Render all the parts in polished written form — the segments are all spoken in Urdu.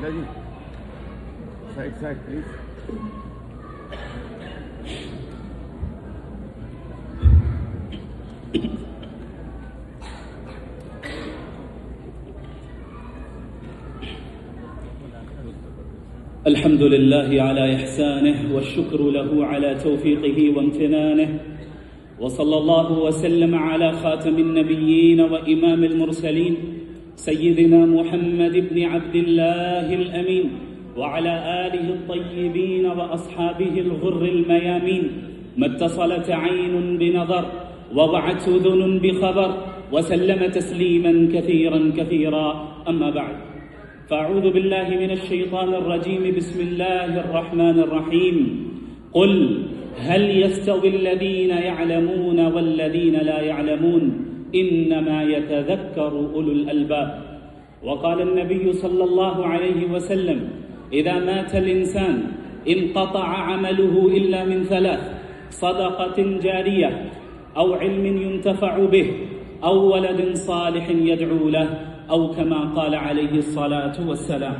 Bala ji, side please. الحمد لله على إحسانه والشكر له على توفيقه وامتنانه وصلى الله وسلم على خاتم النبيين وإمام المرسلين سيدنا محمد بن عبد الله الأمين وعلى آله الطيبين وأصحابه الغر الميامين ما اتصلت عين بنظر ووعت أذن بخبر وسلم تسليما كثيرا كثيرا. أما بعد، فأعوذ بالله من الشيطان الرجيم. بسم الله الرحمن الرحيم. قل هل يستوي الذين يعلمون والذين لا يعلمون إنما يتذكر أولو الألباب. وقال النبي صلى الله عليه وسلم: إذا مات الإنسان انقطع عمله إلا من ثلاث: صدقة جارية أو علم ينتفع به أو ولد صالح يدعو له أو كما قال عليه الصلاة والسلام.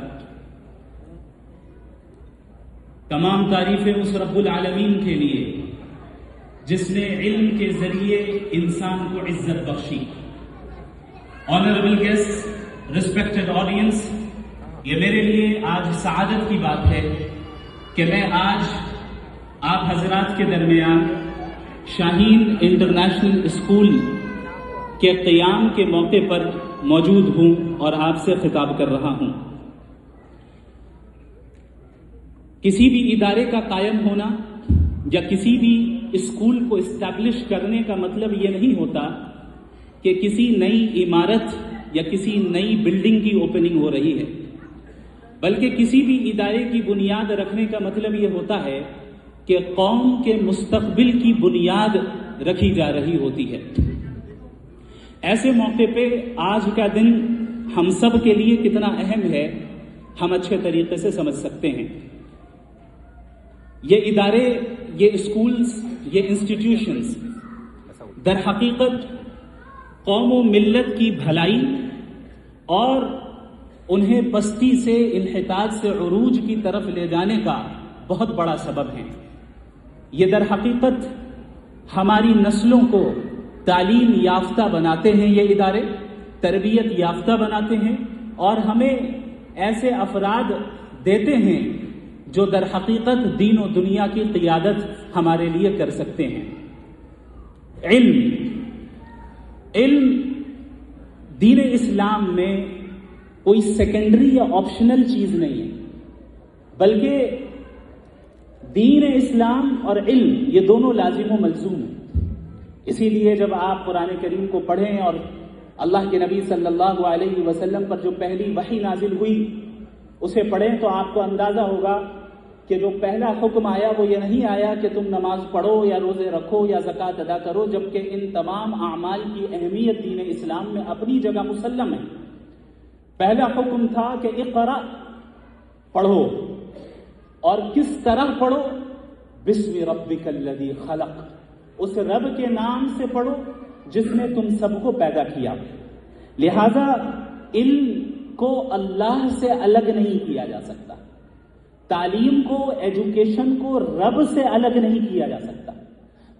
تمام تعریفیں اس رب العالمین کے لیے جس نے علم کے ذریعے انسان کو عزت بخشی. آنریبل گیسٹ، ریسپیکٹڈ آڈینس، یہ میرے لیے آج سعادت کی بات ہے کہ میں آج آپ حضرات کے درمیان شاہین انٹرنیشنل اسکول کے قیام کے موقع پر موجود ہوں اور آپ سے خطاب کر رہا ہوں. کسی بھی ادارے کا قائم ہونا یا کسی بھی اسکول کو اسٹیبلش کرنے کا مطلب یہ نہیں ہوتا کہ کسی نئی عمارت یا کسی نئی بلڈنگ کی اوپننگ ہو رہی ہے، بلکہ کسی بھی ادارے کی بنیاد رکھنے کا مطلب یہ ہوتا ہے کہ قوم کے مستقبل کی بنیاد رکھی جا رہی ہوتی ہے. ایسے موقع پہ آج کا دن ہم سب کے لیے کتنا اہم ہے ہم اچھے طریقے سے سمجھ سکتے ہیں. یہ ادارے، یہ اسکولز، یہ انسٹیٹیوشنز در حقیقت قوم و ملت کی بھلائی اور انہیں پستی سے، انحطاط سے عروج کی طرف لے جانے کا بہت بڑا سبب ہے. یہ در حقیقت ہماری نسلوں کو تعلیم یافتہ بناتے ہیں، یہ ادارے تربیت یافتہ بناتے ہیں اور ہمیں ایسے افراد دیتے ہیں جو در حقیقت دین و دنیا کی قیادت ہمارے لیے کر سکتے ہیں. علم دین اسلام میں کوئی سیکنڈری یا آپشنل چیز نہیں ہے، بلکہ دین اسلام اور علم یہ دونوں لازم و ملزوم ہیں. اسی لیے جب آپ قرآن کریم کو پڑھیں اور اللہ کے نبی صلی اللہ علیہ وسلم پر جو پہلی وحی نازل ہوئی اسے پڑھیں تو آپ کو اندازہ ہوگا کہ جو پہلا حکم آیا وہ یہ نہیں آیا کہ تم نماز پڑھو یا روزے رکھو یا زکوٰۃ ادا کرو، جبکہ ان تمام اعمال کی اہمیت دین اسلام میں اپنی جگہ مسلم ہے. پہلا حکم تھا کہ اقرا، پڑھو، اور کس طرح پڑھو؟ بسم ربک الذی خلق، اس رب کے نام سے پڑھو جس نے تم سب کو پیدا کیا. لہذا علم کو اللہ سے الگ نہیں کیا جا سکتا، تعلیم کو، ایجوکیشن کو رب سے الگ نہیں کیا جا سکتا،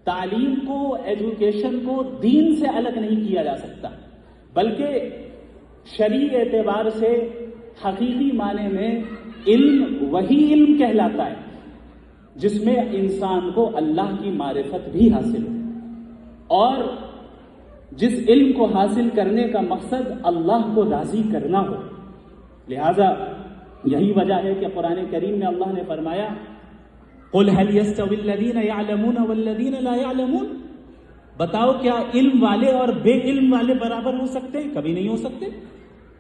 تعلیم کو، ایجوکیشن کو دین سے الگ نہیں کیا جا سکتا، بلکہ شرعی اعتبار سے حقیقی معنی میں علم وہی علم کہلاتا ہے جس میں انسان کو اللہ کی معرفت بھی حاصل ہو اور جس علم کو حاصل کرنے کا مقصد اللہ کو راضی کرنا ہو. لہذا یہی وجہ ہے کہ قرآن کریم میں اللہ نے فرمایا: قُلْ هَلْ يَسْتَوِي الَّذِينَ يَعْلَمُونَ وَالَّذِينَ لَا يَعْلَمُونَ. بتاؤ کیا علم والے اور بے علم والے برابر ہو سکتے ہیں؟ کبھی نہیں ہو سکتے.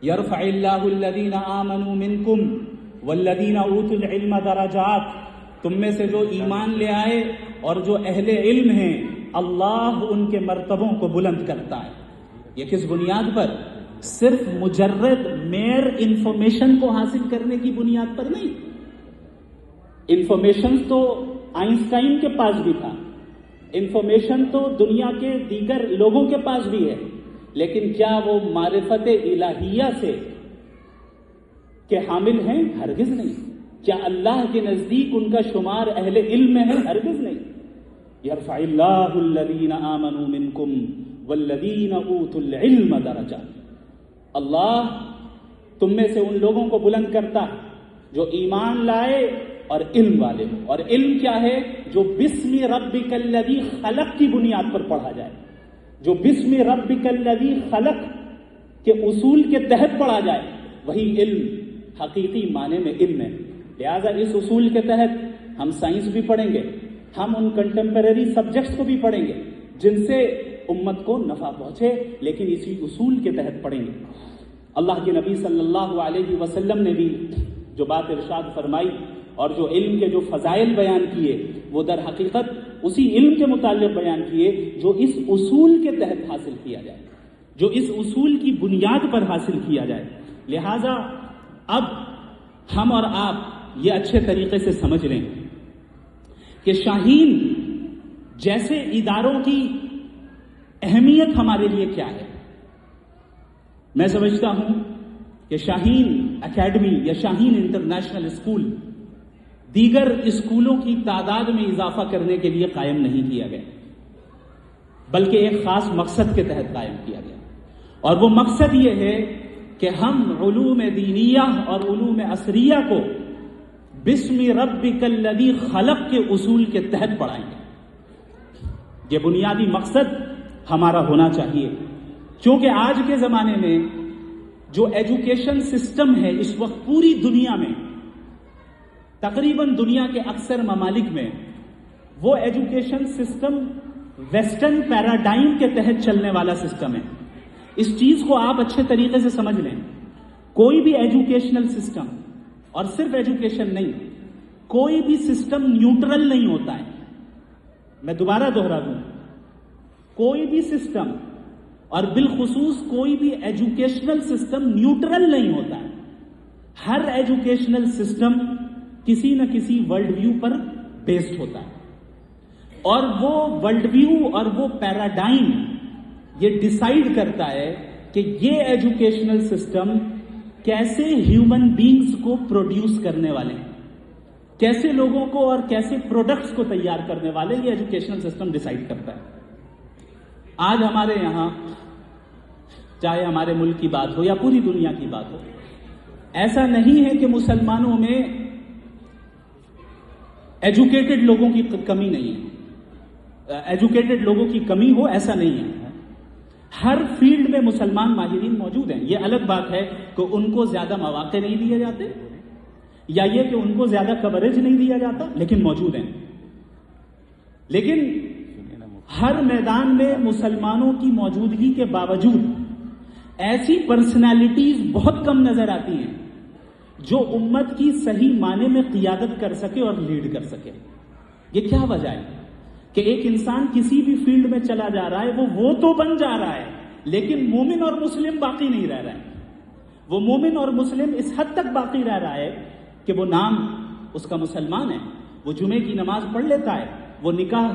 يَرْفَعِ اللَّهُ الَّذِينَ آمَنُوا مِنْكُمْ وَالَّذِينَ أُوتُوا الْعِلْمَ دَرَجَاتٍ. تم میں سے جو ایمان لے آئے اور جو اہل علم ہیں اللہ ان کے مرتبوں کو بلند کرتا ہے. یہ کس بنیاد پر؟ صرف مجرد میر انفارمیشن کو حاصل کرنے کی بنیاد پر نہیں. انفارمیشن تو آئنسٹائن کے پاس بھی تھا، انفارمیشن تو دنیا کے دیگر لوگوں کے پاس بھی ہے، لیکن کیا وہ معرفت الہیہ سے کے حامل ہیں؟ ہرگز نہیں. کیا اللہ کے نزدیک ان کا شمار اہل علم میں ہے؟ ہرگز نہیں. یرفع اللہ الذین آمنوا منکم والذین اوتوا العلم درجات. اللہ تم میں سے ان لوگوں کو بلند کرتا ہے جو ایمان لائے اور علم والے ہوں. اور علم کیا ہے؟ جو بسم ربک الذی خلق کی بنیاد پر پڑھا جائے, جو بسم ربک الذی خلق کے اصول کے تحت پڑھا جائے, وہی علم حقیقی معنی میں علم ہے. لہذا اس اصول کے تحت ہم سائنس بھی پڑھیں گے, ہم ان کنٹمپریری سبجیکٹس کو بھی پڑھیں گے جن سے امت کو نفع پہنچے, لیکن اسی اصول کے تحت پڑھیں گے. اللہ کے نبی صلی اللہ علیہ وسلم نے بھی جو بات ارشاد فرمائی اور جو علم کے جو فضائل بیان کیے, وہ در حقیقت اسی علم کے متعلق بیان کیے جو اس اصول کے تحت حاصل کیا جائے, جو اس اصول کی بنیاد پر حاصل کیا جائے. لہذا اب ہم اور آپ یہ اچھے طریقے سے سمجھ لیں کہ شاہین جیسے اداروں کی اہمیت ہمارے لیے کیا ہے. میں سمجھتا ہوں کہ شاہین اکیڈمی یا شاہین انٹرنیشنل اسکول دیگر اسکولوں کی تعداد میں اضافہ کرنے کے لیے قائم نہیں کیا گیا, بلکہ ایک خاص مقصد کے تحت قائم کیا گیا. اور وہ مقصد یہ ہے کہ ہم علوم دینیہ اور علوم عصریہ کو بسم ربک الذی خلق کے اصول کے تحت پڑھائیں گے. یہ بنیادی مقصد ہمارا ہونا چاہیے, کیونکہ آج کے زمانے میں جو ایجوکیشن سسٹم ہے اس وقت پوری دنیا میں, تقریباً دنیا کے اکثر ممالک میں, وہ ایجوکیشن سسٹم ویسٹرن پیراڈائم کے تحت چلنے والا سسٹم ہے. اس چیز کو آپ اچھے طریقے سے سمجھ لیں. کوئی بھی ایجوکیشنل سسٹم, اور صرف ایجوکیشن نہیں, کوئی بھی سسٹم نیوٹرل نہیں ہوتا ہے. میں دوبارہ دوہرا دوں, کوئی بھی سسٹم اور بالخصوص کوئی بھی ایجوکیشنل سسٹم نیوٹرل نہیں ہوتا ہے. ہر ایجوکیشنل سسٹم کسی نہ کسی ورلڈ ویو پر بیسڈ ہوتا ہے, اور وہ ورلڈ ویو اور وہ پیراڈائم یہ ڈیسائیڈ کرتا ہے کہ یہ ایجوکیشنل سسٹم کیسے ہیومن بینگز کو پروڈیوس کرنے والے ہیں, کیسے لوگوں کو اور کیسے پروڈکٹس کو تیار کرنے والے, یہ ایجوکیشنل سسٹم ڈیسائیڈ کرتا ہے. آج ہمارے یہاں چاہے ہمارے ملک کی بات ہو یا پوری دنیا کی بات ہو, ایسا نہیں ہے کہ مسلمانوں میں ایجوکیٹڈ لوگوں کی کمی نہیں ہے, ایجوکیٹڈ لوگوں کی کمی ہو, ایسا نہیں ہے. ہر فیلڈ میں مسلمان ماہرین موجود ہیں. یہ الگ بات ہے کہ ان کو زیادہ مواقع نہیں دیے جاتے یا یہ کہ ان کو زیادہ کوریج نہیں دیا جاتا, لیکن موجود ہیں. لیکن ہر میدان میں مسلمانوں کی موجودگی کے باوجود ایسی پرسنالٹیز بہت کم نظر آتی ہیں جو امت کی صحیح معنی میں قیادت کر سکے اور لیڈ کر سکے. یہ کیا وجہ ہے کہ ایک انسان کسی بھی فیلڈ میں چلا جا رہا ہے, وہ تو بن جا رہا ہے, لیکن مومن اور مسلم باقی نہیں رہ رہا ہے. وہ مومن اور مسلم اس حد تک باقی رہ رہا ہے کہ وہ نام اس کا مسلمان ہے, وہ جمعے کی نماز پڑھ لیتا ہے, وہ نکاح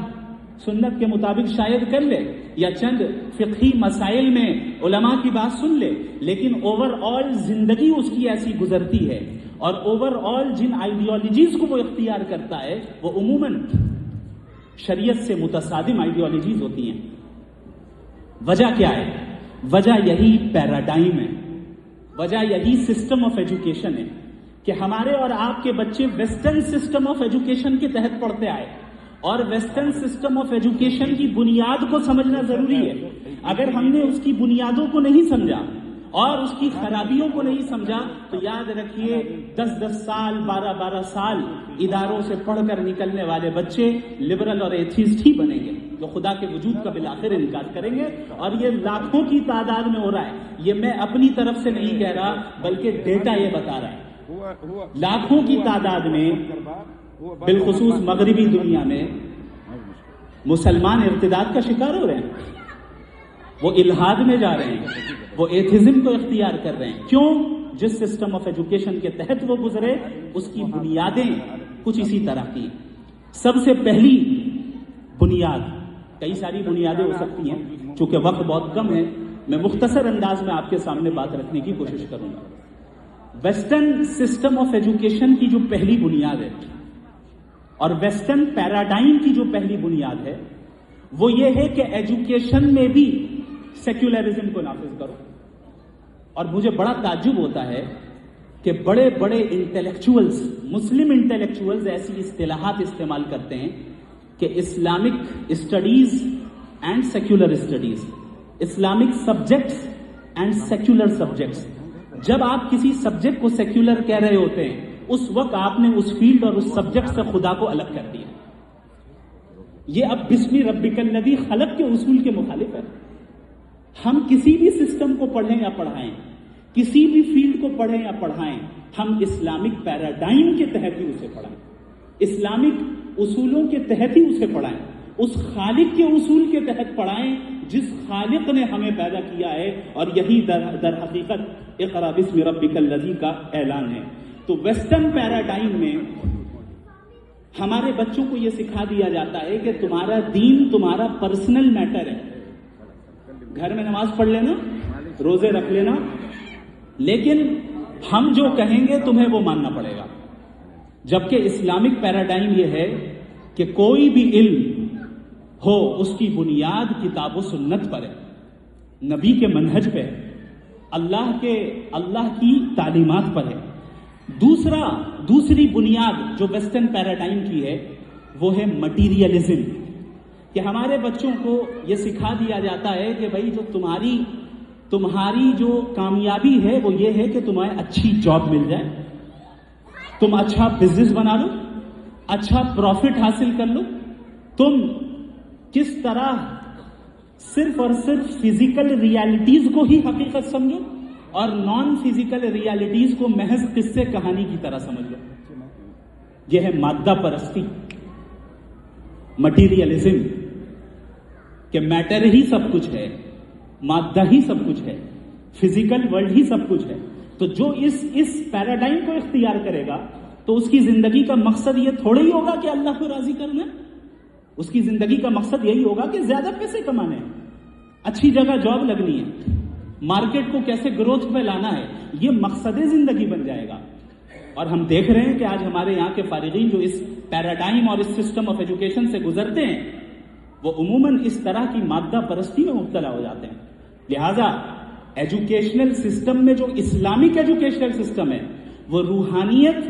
سنت کے مطابق شاید کر لے یا چند فقہی مسائل میں علماء کی بات سن لے, لیکن اوور آل زندگی اس کی ایسی گزرتی ہے, اور اوور آل جن آئیڈیالوجیز کو وہ اختیار کرتا ہے وہ عموماً شریعت سے متصادم آئیڈیالوجیز ہوتی ہیں. وجہ کیا ہے؟ وجہ یہی پیراڈائم ہے, وجہ یہی سسٹم آف ایجوکیشن ہے کہ ہمارے اور آپ کے بچے ویسٹرن سسٹم آف ایجوکیشن کے تحت پڑھتے آئے, اور ویسٹرن سسٹم آف ایجوکیشن کی بنیاد کو سمجھنا ضروری ہے. اگر ہم نے اس کی بنیادوں کو نہیں سمجھا اور اس کی خرابیوں کو نہیں سمجھا تو یاد رکھیے 10-10 سال 12-12 سال اداروں سے پڑھ کر نکلنے والے بچے لبرل اور ایتھیسٹ ہی بنیں گے جو خدا کے وجود کا بالآخر انکار کریں گے. اور یہ لاکھوں کی تعداد میں ہو رہا ہے. یہ میں اپنی طرف سے نہیں کہہ رہا بلکہ ڈیٹا یہ بتا رہا ہے. لاکھوں کی تعداد میں بالخصوص مغربی دنیا میں مسلمان ارتداد کا شکار ہو رہے ہیں, وہ الحاد میں جا رہے ہیں, وہ ایتھزم کو اختیار کر رہے ہیں. کیوں؟ جس سسٹم آف ایجوکیشن کے تحت وہ گزرے اس کی بنیادیں کچھ اسی طرح کی. سب سے پہلی بنیاد, کئی ساری بنیادیں ہو سکتی ہیں, چونکہ وقت بہت کم ہے میں مختصر انداز میں آپ کے سامنے بات رکھنے کی کوشش کروں گا. ویسٹرن سسٹم آف ایجوکیشن کی جو پہلی بنیاد ہے اور ویسٹرن پیراڈائم کی جو پہلی بنیاد ہے وہ یہ ہے کہ ایجوکیشن میں بھی سیکولرزم کو نافذ کرو. اور مجھے بڑا تعجب ہوتا ہے کہ بڑے بڑے انٹلیکچوئلز، مسلم انٹلیکچوئلز ایسی اصطلاحات استعمال کرتے ہیں کہ Islamic studies and secular studies, Islamic subjects and secular subjects. جب آپ کسی سبجیکٹ کو سیکولر کہہ رہے ہوتے ہیں اس وقت آپ نے اس فیلڈ اور اس سبجیکٹ سے خدا کو الگ کر دیا. یہ اب بسم ربک الذی خلق کے اصول کے مخالف ہے. ہم کسی بھی سسٹم کو پڑھیں یا پڑھائیں، کسی بھی فیلڈ کو پڑھیں یا پڑھائیں، ہم اسلامک پیراڈائم کے تحت ہی اسے پڑھائیں، اسلامک اصولوں کے تحت ہی اسے پڑھائیں، اس خالق کے اصول کے تحت پڑھائیں جس خالق نے ہمیں پیدا کیا ہے. اور یہی در حقیقت اقرا بسم ربک الذی کا اعلان ہے. تو ویسٹرن پیراڈائم میں ہمارے بچوں کو یہ سکھا دیا جاتا ہے کہ تمہارا دین تمہارا پرسنل میٹر ہے. گھر میں نماز پڑھ لینا، روزے رکھ لینا، لیکن ہم جو کہیں گے تمہیں وہ ماننا پڑے گا. جبکہ اسلامک پیراڈائم یہ ہے کہ کوئی بھی علم ہو اس کی بنیاد کتاب و سنت پر ہے، نبی کے منہج پہ ہے، اللہ کی تعلیمات پر ہے. دوسری بنیاد جو ویسٹرن پیراڈائم کی ہے وہ ہے مٹیریلزم، کہ ہمارے بچوں کو یہ سکھا دیا جاتا ہے کہ بھائی جو تمہاری جو کامیابی ہے وہ یہ ہے کہ تمہیں اچھی جاب مل جائے، تم اچھا بزنس بنا لو، اچھا پروفٹ حاصل کر لو. تم کس طرح صرف اور صرف فزیکل ریالٹیز کو ہی حقیقت سمجھو اور نان فزیکل ریالٹیز کو محض قصے کہانی کی طرح سمجھ لو. یہ ہے مادہ پرستی، مٹیریلزم، کہ میٹر ہی سب کچھ ہے، مادہ ہی سب کچھ ہے، فزیکل ورلڈ ہی سب کچھ ہے. تو جو اس پیراڈائم کو اختیار کرے گا تو اس کی زندگی کا مقصد یہ تھوڑا ہی ہوگا کہ اللہ کو راضی کرنا. اس کی زندگی کا مقصد یہی ہوگا کہ زیادہ پیسے کمانے ہیں، اچھی جگہ جاب لگنی ہے، مارکیٹ کو کیسے گروتھ پہ لانا ہے، یہ مقصد زندگی بن جائے گا. اور ہم دیکھ رہے ہیں کہ آج ہمارے یہاں کے فارغین جو اس پیراڈائم اور اس سسٹم آف ایجوکیشن سے گزرتے ہیں وہ عموماً اس طرح کی مادہ پرستی میں مبتلا ہو جاتے ہیں. لہذا ایجوکیشنل سسٹم میں جو اسلامک ایجوکیشنل سسٹم ہے وہ روحانیت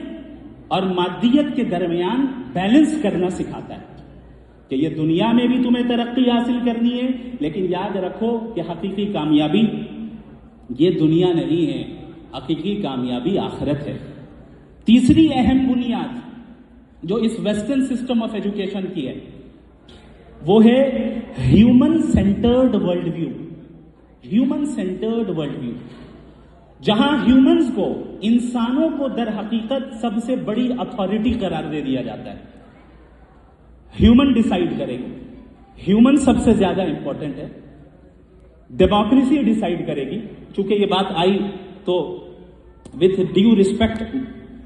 اور مادیت کے درمیان بیلنس کرنا سکھاتا ہے کہ یہ دنیا میں بھی تمہیں ترقی حاصل کرنی ہے، لیکن یاد رکھو کہ حقیقی کامیابی یہ دنیا نہیں ہے، حقیقی کامیابی آخرت ہے. تیسری اہم بنیاد جو اس ویسٹرن سسٹم آف ایجوکیشن کی ہے وہ ہے human centered world view. Human centered world view, جہاں ہیومنز کو، انسانوں کو در حقیقت سب سے بڑی اتھارٹی قرار دے دیا جاتا ہے. ہیومن ڈیسائیڈ کرے گی، ہیومن سب سے زیادہ امپورٹنٹ ہے. ڈیموکریسی ڈیسائیڈ کرے گی. چونکہ یہ بات آئی تو وتھ ڈیو ریسپیکٹ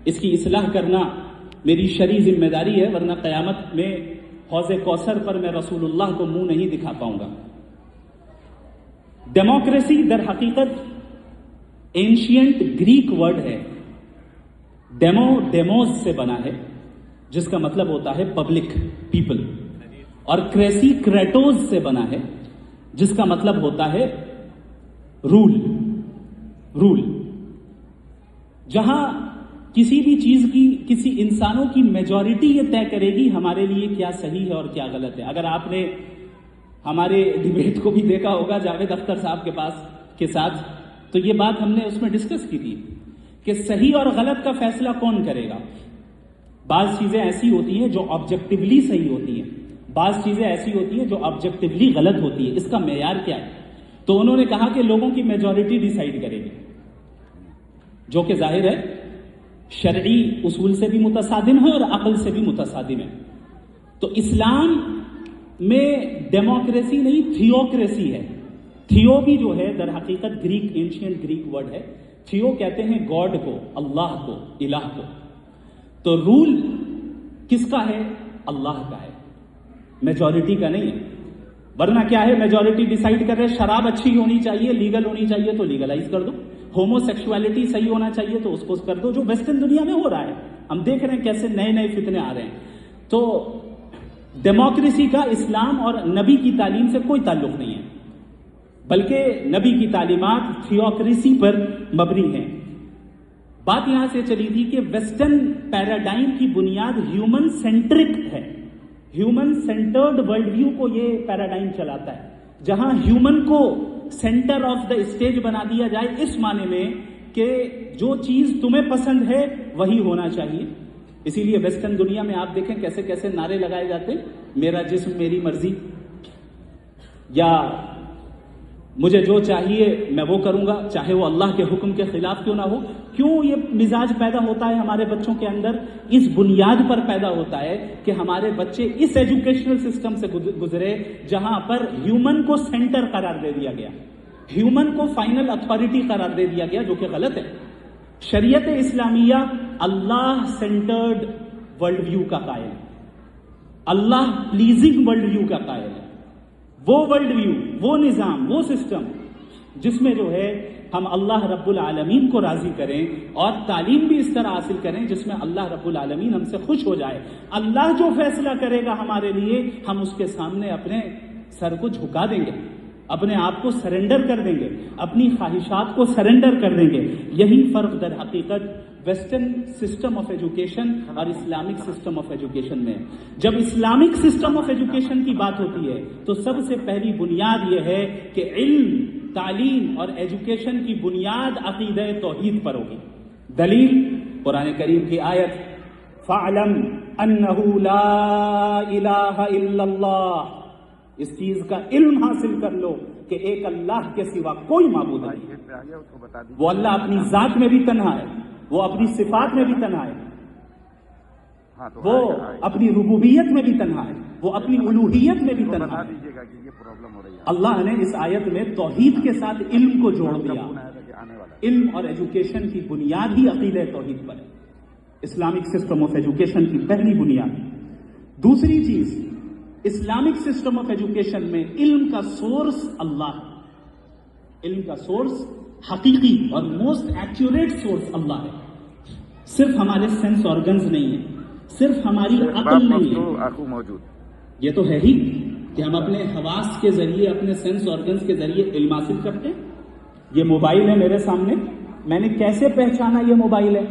اس کی اصلاح کرنا میری شرعی ذمہ داری ہے، ورنہ قیامت میں حوض کوثر پر میں رسول اللہ کو منہ نہیں دکھا پاؤں گا. ڈیموکریسی در حقیقت اینشینٹ گریک ورڈ ہے. ڈیموز سے بنا ہے جس کا مطلب ہوتا ہے پبلک، پیپل، اور کریسی کریٹوز سے بنا ہے جس کا مطلب ہوتا ہے رول. جہاں کسی بھی چیز کی، کسی انسانوں کی میجورٹی یہ طے کرے گی ہمارے لیے کیا صحیح ہے اور کیا غلط ہے. اگر آپ نے ہمارے ڈیبیٹ کو بھی دیکھا ہوگا جاوید اختر صاحب کے ساتھ، تو یہ بات ہم نے اس میں ڈسکس کی تھی کہ صحیح اور غلط کا فیصلہ کون کرے گا. بعض چیزیں ایسی ہوتی ہیں جو آبجیکٹیولی صحیح ہوتی ہیں، بعض چیزیں ایسی ہوتی ہیں جو آبجیکٹیولی غلط ہوتی ہے. اس کا معیار کیا ہے؟ تو انہوں نے کہا کہ لوگوں کی میجورٹی ڈیسائیڈ کرے گی، جو کہ ظاہر ہے شرعی اصول سے بھی متصادم ہے اور عقل سے بھی متصادم ہے. تو اسلام میں ڈیموکریسی نہیں، تھیوکریسی ہے. تھیو بھی جو ہے در حقیقت گریک، اینشینٹ گریک ورڈ ہے. تھیو کہتے ہیں گاڈ کو، اللہ کو، الہ کو. تو رول کس کا ہے؟ اللہ کا ہے، میجورٹی کا نہیں ہے. ورنہ کیا ہے، میجورٹی ڈیسائیڈ کر رہے شراب اچھی ہونی چاہیے، لیگل ہونی چاہیے تو لیگلائز کر دو. ہوموسیکشوالٹی صحیح ہونا چاہیے تو اس کو کر دو، جو ویسٹرن دنیا میں ہو رہا ہے. ہم دیکھ رہے ہیں کیسے نئے نئے فتنے آ رہے ہیں. تو ڈیموکریسی کا اسلام اور نبی کی تعلیم سے کوئی تعلق نہیں ہے، بلکہ نبی کی تعلیمات تھیوکریسی پر مبنی ہیں. بات یہاں سے چلی تھی کہ ویسٹرن پیراڈائم کی بنیاد ہیومن سینٹرک ہے. ہیومن سینٹرڈ ورلڈ ویو کو یہ پیراڈائم چلاتا ہے، جہاں ہیومن کو سینٹر آف دا اسٹیج بنا دیا جائے، اس معنی میں کہ جو چیز تمہیں پسند ہے وہی ہونا چاہیے. اسی لیے ویسٹرن دنیا میں آپ دیکھیں کیسے کیسے نعرے لگائے جاتے ہیں، میرا جسم میری مرضی، یا مجھے جو چاہیے میں وہ کروں گا چاہے وہ اللہ کے حکم کے خلاف کیوں نہ ہو. کیوں یہ مزاج پیدا ہوتا ہے ہمارے بچوں کے اندر؟ اس بنیاد پر پیدا ہوتا ہے کہ ہمارے بچے اس ایجوکیشنل سسٹم سے گزرے جہاں پر ہیومن کو سینٹر قرار دے دیا گیا، ہیومن کو فائنل اتھارٹی قرار دے دیا گیا، جو کہ غلط ہے. شریعت اسلامیہ اللہ سینٹرڈ ورلڈ ویو کا قائل ہے، اللہ پلیزنگ ورلڈ ویو کا قائل ہے. وہ ورلڈ ویو، وہ نظام، وہ سسٹم جس میں جو ہے ہم اللہ رب العالمین کو راضی کریں اور تعلیم بھی اس طرح حاصل کریں جس میں اللہ رب العالمین ہم سے خوش ہو جائے. اللہ جو فیصلہ کرے گا ہمارے لیے ہم اس کے سامنے اپنے سر کو جھکا دیں گے، اپنے آپ کو سرنڈر کر دیں گے، اپنی خواہشات کو سرنڈر کر دیں گے. یہی فرق در حقیقت ویسٹرن سسٹم آف ایجوکیشن اور اسلامک سسٹم آف ایجوکیشن میں. جب اسلامک سسٹم آف ایجوکیشن کی بات ہوتی ہے تو سب سے پہلی بنیاد یہ ہے کہ علم، تعلیم اور ایجوکیشن کی بنیاد عقیدہ توحید پر ہوگی. دلیل قرآن کریم کی آیت فَاعْلَمْ أَنَّهُ لَا إِلَٰهَ إِلَّا اللَّهُ، اس چیز کا علم حاصل کر لو کہ ایک اللہ کے سوا کوئی معبود نہیں. وہ اللہ اپنی ذات میں بھی تنہا ہے، وہ اپنی صفات میں بھی تنہا ہے، وہ اپنی ربوبیت میں بھی تنہا ہے، وہ اپنی الوہیت میں بھی تنہا ہے. اللہ نے اس آیت میں توحید کے ساتھ علم کو جوڑ دیا. علم اور ایجوکیشن کی بنیاد ہی عقیدہ توحید پر ہے، اسلامک سسٹم آف ایجوکیشن کی پہلی بنیاد. دوسری چیز، اسلامک سسٹم آف ایجوکیشن میں علم کا سورس اللہ ہے. علم کا سورس حقیقی اور موسٹ ایکوریٹ سورس اللہ ہے. صرف ہمارے سینس آرگنز نہیں ہیں، صرف ہماری عقل نہیں ہے. یہ تو ہے ہی کہ ہم اپنے حواس کے ذریعے، اپنے سینس آرگنز کے ذریعے علم حاصل کرتے ہیں. یہ موبائل ہے میرے سامنے، میں نے کیسے پہچانا یہ موبائل ہے؟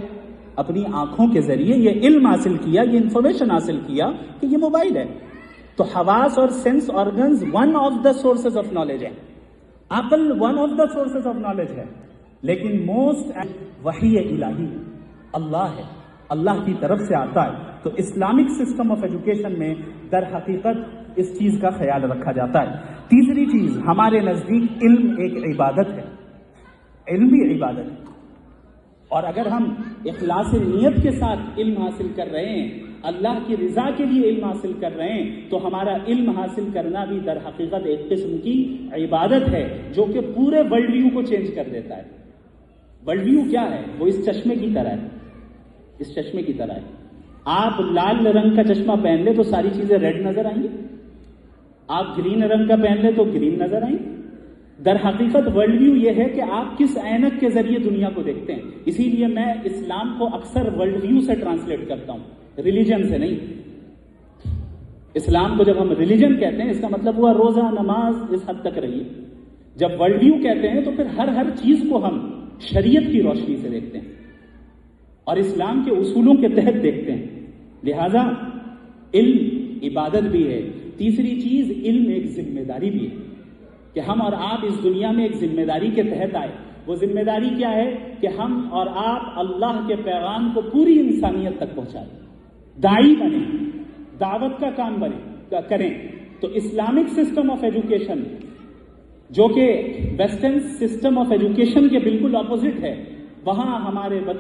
اپنی آنکھوں کے ذریعے یہ علم حاصل کیا، یہ انفارمیشن حاصل کیا کہ یہ موبائل ہے. تو حواس اور sense organs one of the sources of knowledge ہے، عقل one of the sources of knowledge ہے، لیکن موسٹ وحی الہی اللہ ہے، اللہ کی طرف سے آتا ہے. تو اسلامک سسٹم آف ایجوکیشن میں در حقیقت اس چیز کا خیال رکھا جاتا ہے. تیسری چیز، ہمارے نزدیک علم ایک عبادت ہے، علم بھی عبادت ہے. اور اگر ہم اخلاص نیت کے ساتھ علم حاصل کر رہے ہیں، اللہ کی رضا کے لیے علم حاصل کر رہے ہیں، تو ہمارا علم حاصل کرنا بھی در حقیقت ایک قسم کی عبادت ہے جو کہ پورے ورلڈ ویو کو چینج کر دیتا ہے. ورلڈ ویو کیا ہے؟ وہ اس چشمے کی طرح ہے، اس چشمے کی طرح ہے. آپ لال رنگ کا چشمہ پہن لیں تو ساری چیزیں ریڈ نظر آئیں گی، آپ گرین رنگ کا پہن لیں تو گرین نظر آئیں گی. در حقیقت ورلڈ ویو یہ ہے کہ آپ کس عینک کے ذریعے دنیا کو دیکھتے ہیں. اسی لیے میں اسلام کو اکثر ورلڈ ویو سے ٹرانسلیٹ کرتا ہوں، ریلیجن سے نہیں. اسلام کو جب ہم ریلیجن کہتے ہیں اس کا مطلب ہوا روزہ نماز اس حد تک رہی. جب ورلڈ ویو کہتے ہیں تو پھر ہر چیز کو ہم شریعت کی روشنی سے دیکھتے ہیں اور اسلام کے اصولوں کے تحت دیکھتے ہیں. لہذا علم عبادت بھی ہے. تیسری چیز، علم ایک ذمہ داری بھی ہے کہ ہم اور آپ اس دنیا میں ایک ذمہ داری کے تحت آئے. وہ ذمہ داری کیا ہے کہ ہم اور آپ اللہ کے پیغام کو پوری انسانیت تک پہنچائیں، داعی بنیں، دعوت کا کام کریں. تو اسلامک سسٹم آف ایجوکیشن جو کہ ویسٹرن سسٹم آف ایجوکیشن کے بالکل اپوزٹ ہے، وہاں ہمارے